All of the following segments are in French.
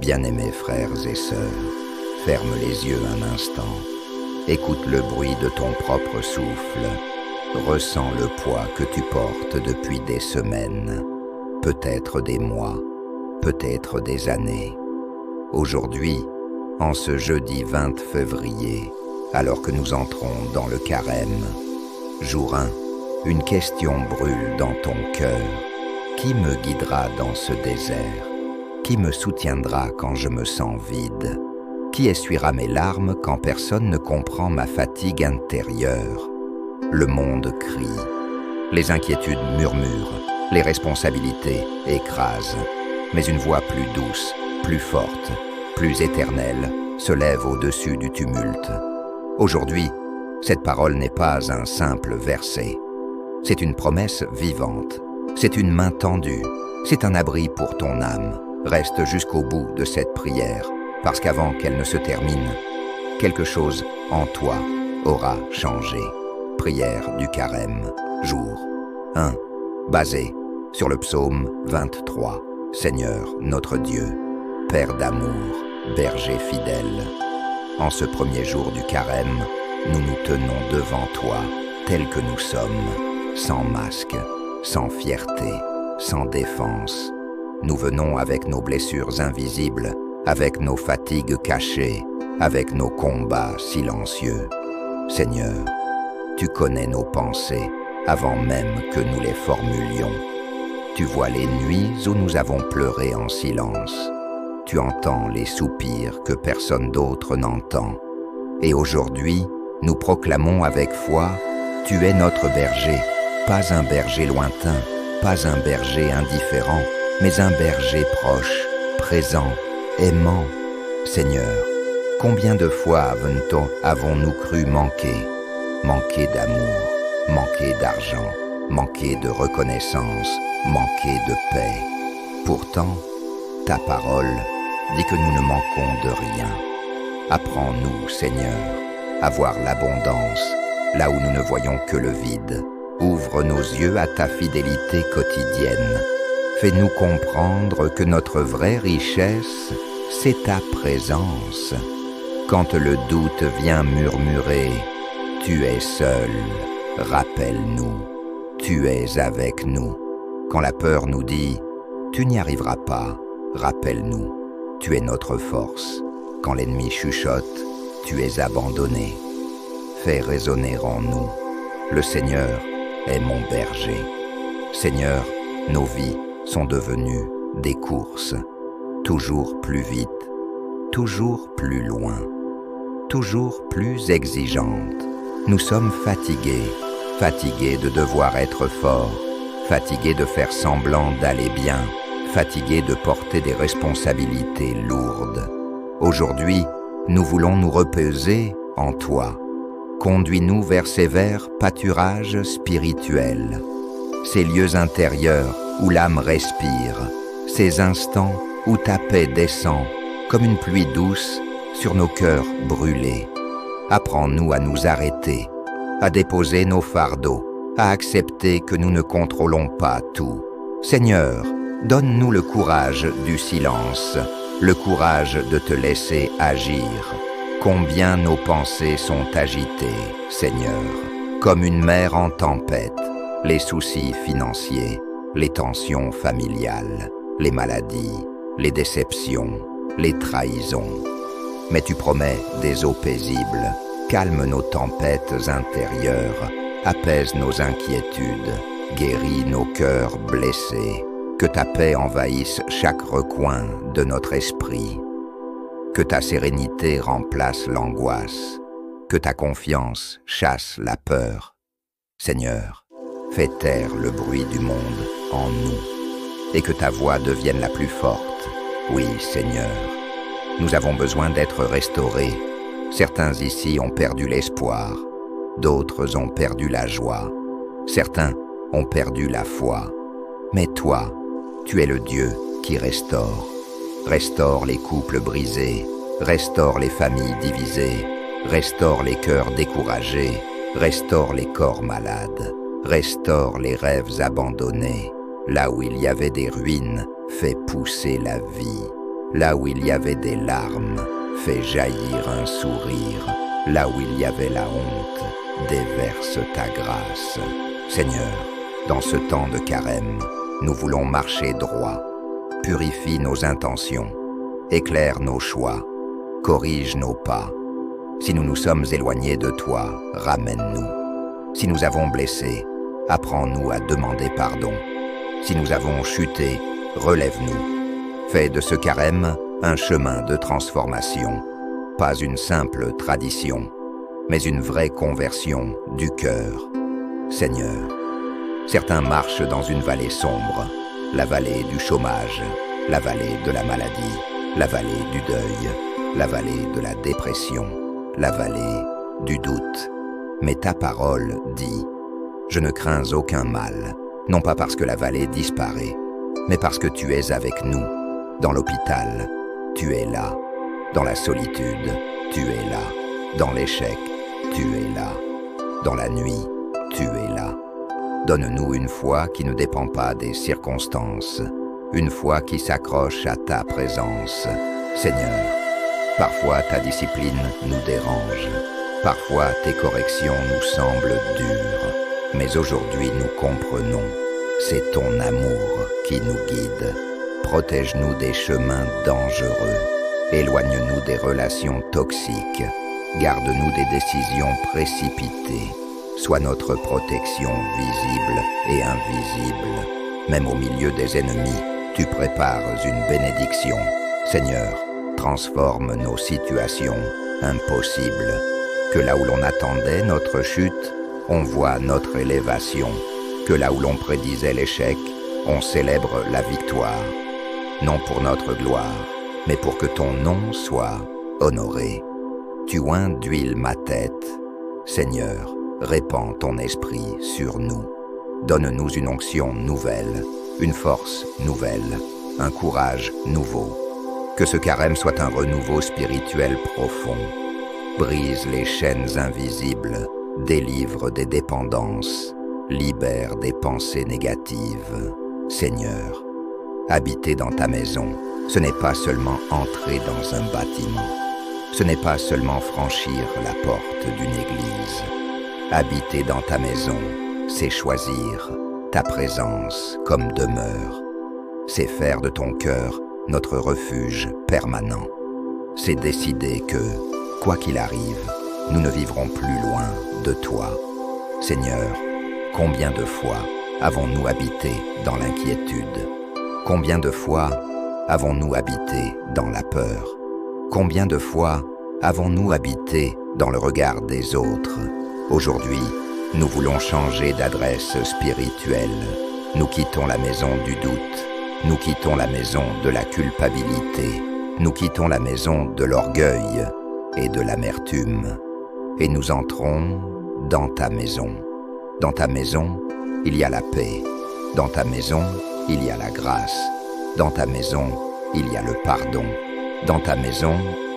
Bien-aimés frères et sœurs, ferme les yeux un instant. Écoute le bruit de ton propre souffle. Ressens le poids que tu portes depuis des semaines, peut-être des mois, peut-être des années. Aujourd'hui, en ce jeudi 20 février, alors que nous entrons dans le carême, jour 1, une question brûle dans ton cœur. Qui me guidera dans ce désert? Qui me soutiendra quand je me sens vide? Qui essuiera mes larmes quand personne ne comprend ma fatigue intérieure? Le monde crie, les inquiétudes murmurent, les responsabilités écrasent. Mais une voix plus douce, plus forte, plus éternelle se lève au-dessus du tumulte. Aujourd'hui, cette parole n'est pas un simple verset. C'est une promesse vivante. C'est une main tendue. C'est un abri pour ton âme. Reste jusqu'au bout de cette prière, parce qu'avant qu'elle ne se termine, quelque chose en toi aura changé. Prière du carême, jour 1, basé sur le psaume 23. Seigneur, notre Dieu, Père d'amour, berger fidèle. En ce premier jour du carême, nous nous tenons devant toi, tels que nous sommes, sans masque, sans fierté, sans défense. Nous venons avec nos blessures invisibles, avec nos fatigues cachées, avec nos combats silencieux. Seigneur, tu connais nos pensées avant même que nous les formulions. Tu vois les nuits où nous avons pleuré en silence. Tu entends les soupirs que personne d'autre n'entend. Et aujourd'hui, nous proclamons avec foi, tu es notre berger, pas un berger lointain, pas un berger indifférent, mais un berger proche, présent, aimant. Seigneur, combien de fois avons-nous cru manquer d'amour, manquer d'argent, manquer de reconnaissance, manquer de paix. Pourtant, ta parole dit que nous ne manquons de rien. Apprends-nous, Seigneur, à voir l'abondance là où nous ne voyons que le vide. Ouvre nos yeux à ta fidélité quotidienne. Fais-nous comprendre que notre vraie richesse, c'est ta présence. Quand le doute vient murmurer, tu es seul, rappelle-nous, tu es avec nous. Quand la peur nous dit, tu n'y arriveras pas, rappelle-nous, tu es notre force. Quand l'ennemi chuchote, tu es abandonné. Fais résonner en nous, le Seigneur est mon berger. Seigneur, nos vies sont devenues des courses, toujours plus vite, toujours plus loin, toujours plus exigeantes. Nous sommes fatigués de devoir être forts, fatigués de faire semblant d'aller bien, fatigués de porter des responsabilités lourdes. Aujourd'hui, nous voulons nous reposer en toi. Conduis-nous vers ces verts pâturages spirituels, ces lieux intérieurs où l'âme respire, ces instants où ta paix descend comme une pluie douce sur nos cœurs brûlés. Apprends-nous à nous arrêter, à déposer nos fardeaux, à accepter que nous ne contrôlons pas tout. Seigneur, donne-nous le courage du silence, le courage de te laisser agir. Combien nos pensées sont agitées, Seigneur, comme une mer en tempête, les soucis financiers, les tensions familiales, les maladies, les déceptions, les trahisons. Mais tu promets des eaux paisibles, calme nos tempêtes intérieures, apaise nos inquiétudes, guéris nos cœurs blessés, que ta paix envahisse chaque recoin de notre esprit, que ta sérénité remplace l'angoisse, que ta confiance chasse la peur. Seigneur, fais taire le bruit du monde en nous, et que ta voix devienne la plus forte. Oui, Seigneur, nous avons besoin d'être restaurés. Certains ici ont perdu l'espoir, d'autres ont perdu la joie, certains ont perdu la foi. Mais toi, tu es le Dieu qui restaure. Restaure les couples brisés, restaure les familles divisées, restaure les cœurs découragés, restaure les corps malades, restaure les rêves abandonnés. Là où il y avait des ruines, fais pousser la vie. Là où il y avait des larmes, fais jaillir un sourire. Là où il y avait la honte, déverse ta grâce. Seigneur, dans ce temps de carême, nous voulons marcher droit. Purifie nos intentions, éclaire nos choix, corrige nos pas. Si nous nous sommes éloignés de toi, ramène-nous. Si nous avons blessé, apprends-nous à demander pardon. Si nous avons chuté, relève-nous. Fais de ce carême un chemin de transformation, pas une simple tradition, mais une vraie conversion du cœur. Seigneur, certains marchent dans une vallée sombre, la vallée du chômage, la vallée de la maladie, la vallée du deuil, la vallée de la dépression, la vallée du doute. Mais ta parole dit « Je ne crains aucun mal, non pas parce que la vallée disparaît, mais parce que tu es avec nous. Dans l'hôpital, tu es là. Dans la solitude, tu es là. Dans l'échec, tu es là. Dans la nuit, tu es là. Donne-nous une foi qui ne dépend pas des circonstances, une foi qui s'accroche à ta présence. Seigneur, parfois ta discipline nous dérange, parfois tes corrections nous semblent dures, mais aujourd'hui nous comprenons, c'est ton amour qui nous guide. Protège-nous des chemins dangereux, éloigne-nous des relations toxiques, garde-nous des décisions précipitées. Sois notre protection visible et invisible. Même au milieu des ennemis, tu prépares une bénédiction. Seigneur, transforme nos situations impossibles. Que là où l'on attendait notre chute, on voit notre élévation. Que là où l'on prédisait l'échec, on célèbre la victoire. Non pour notre gloire, mais pour que ton nom soit honoré. Tu oins d'huile ma tête. Seigneur, répands ton esprit sur nous. Donne-nous une onction nouvelle, une force nouvelle, un courage nouveau. Que ce carême soit un renouveau spirituel profond. Brise les chaînes invisibles, délivre des dépendances, libère des pensées négatives. Seigneur, habiter dans ta maison, ce n'est pas seulement entrer dans un bâtiment. Ce n'est pas seulement franchir la porte d'une église. Habiter dans ta maison, c'est choisir ta présence comme demeure. C'est faire de ton cœur notre refuge permanent. C'est décider que, quoi qu'il arrive, nous ne vivrons plus loin de toi. Seigneur, combien de fois avons-nous habité dans l'inquiétude? Combien de fois avons-nous habité dans la peur? Combien de fois avons-nous habité dans le regard des autres? Aujourd'hui, nous voulons changer d'adresse spirituelle. Nous quittons la maison du doute. Nous quittons la maison de la culpabilité. Nous quittons la maison de l'orgueil et de l'amertume. Et nous entrons dans ta maison. Dans ta maison, il y a la paix. Dans ta maison, il y a la grâce. Dans ta maison, il y a le pardon. Dans ta maison,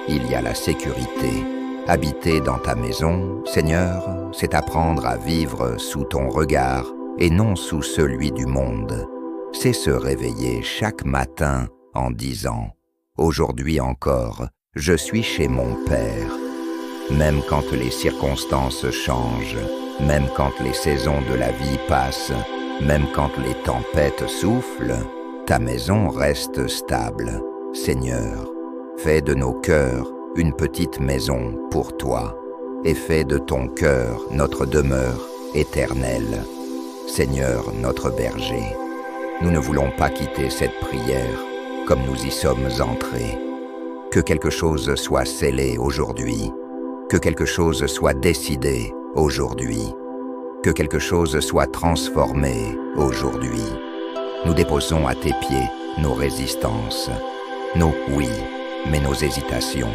il y a la sécurité. Habiter dans ta maison, Seigneur, c'est apprendre à vivre sous ton regard et non sous celui du monde. C'est se réveiller chaque matin en disant « Aujourd'hui encore, je suis chez mon Père ». Même quand les circonstances changent, même quand les saisons de la vie passent, même quand les tempêtes soufflent, ta maison reste stable. Seigneur, fais de nos cœurs une petite maison pour toi, et fais de ton cœur notre demeure éternelle. Seigneur notre berger, nous ne voulons pas quitter cette prière comme nous y sommes entrés. Que quelque chose soit scellé aujourd'hui, que quelque chose soit décidé aujourd'hui, que quelque chose soit transformé aujourd'hui. Nous déposons à tes pieds nos résistances, nos oui, mais nos hésitations,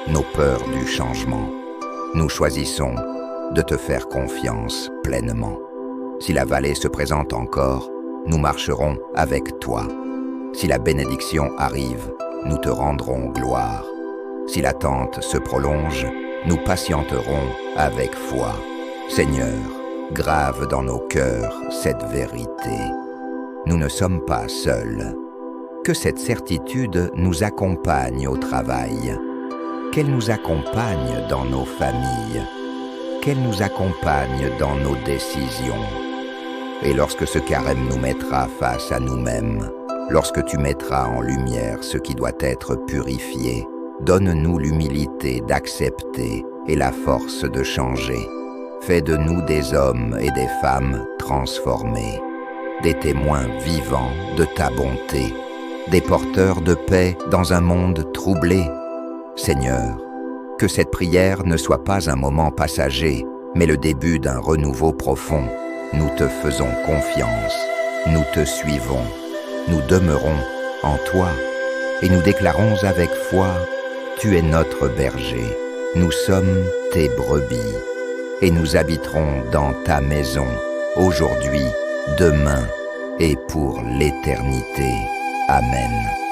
nos peurs du changement. Nous choisissons de te faire confiance pleinement. Si la vallée se présente encore, nous marcherons avec toi. Si la bénédiction arrive, nous te rendrons gloire. Si l'attente se prolonge, nous patienterons avec foi. Seigneur, grave dans nos cœurs cette vérité. Nous ne sommes pas seuls. Que cette certitude nous accompagne au travail, qu'elle nous accompagne dans nos familles, qu'elle nous accompagne dans nos décisions. Et lorsque ce carême nous mettra face à nous-mêmes, lorsque tu mettras en lumière ce qui doit être purifié, donne-nous l'humilité d'accepter et la force de changer. Fais de nous des hommes et des femmes transformés, des témoins vivants de ta bonté, des porteurs de paix dans un monde troublé. Seigneur, que cette prière ne soit pas un moment passager, mais le début d'un renouveau profond. Nous te faisons confiance, nous te suivons, nous demeurons en toi et nous déclarons avec foi, tu es notre berger, nous sommes tes brebis et nous habiterons dans ta maison, aujourd'hui, demain et pour l'éternité. Amen.